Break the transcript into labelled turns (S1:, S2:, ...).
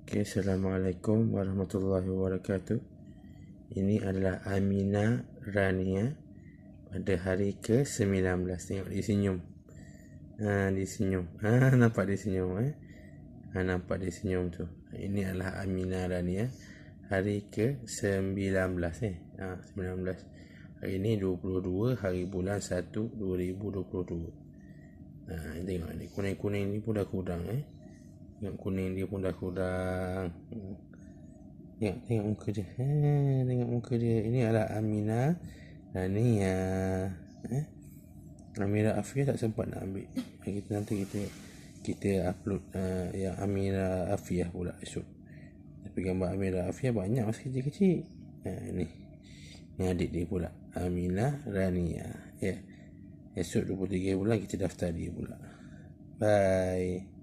S1: Okay, Assalamualaikum warahmatullahi wabarakatuh. Ini adalah Aminah Rania pada hari ke-19. Tengok dia senyum. Dia senyum. Nampak dia senyum nampak dia senyum tu. Ini adalah Aminah Rania hari ke-19 19. Hari ini 22 hari bulan 1 2022. Tengok ni kuning-kuning ni pun dah kurang Tengok kuning dia pun dah kurang. Tengok muka dia. Tengok muka dia. Ini adalah Aminah Rania. Amirah Afiah tak sempat nak ambil. Nanti kita upload yang Amirah Afiah pula esok. Tapi gambar Amirah Afiah banyak masa kecil-kecil. Ni adik dia pula, Aminah Rania. Esok 23 bulan kita daftar dia pula. Bye.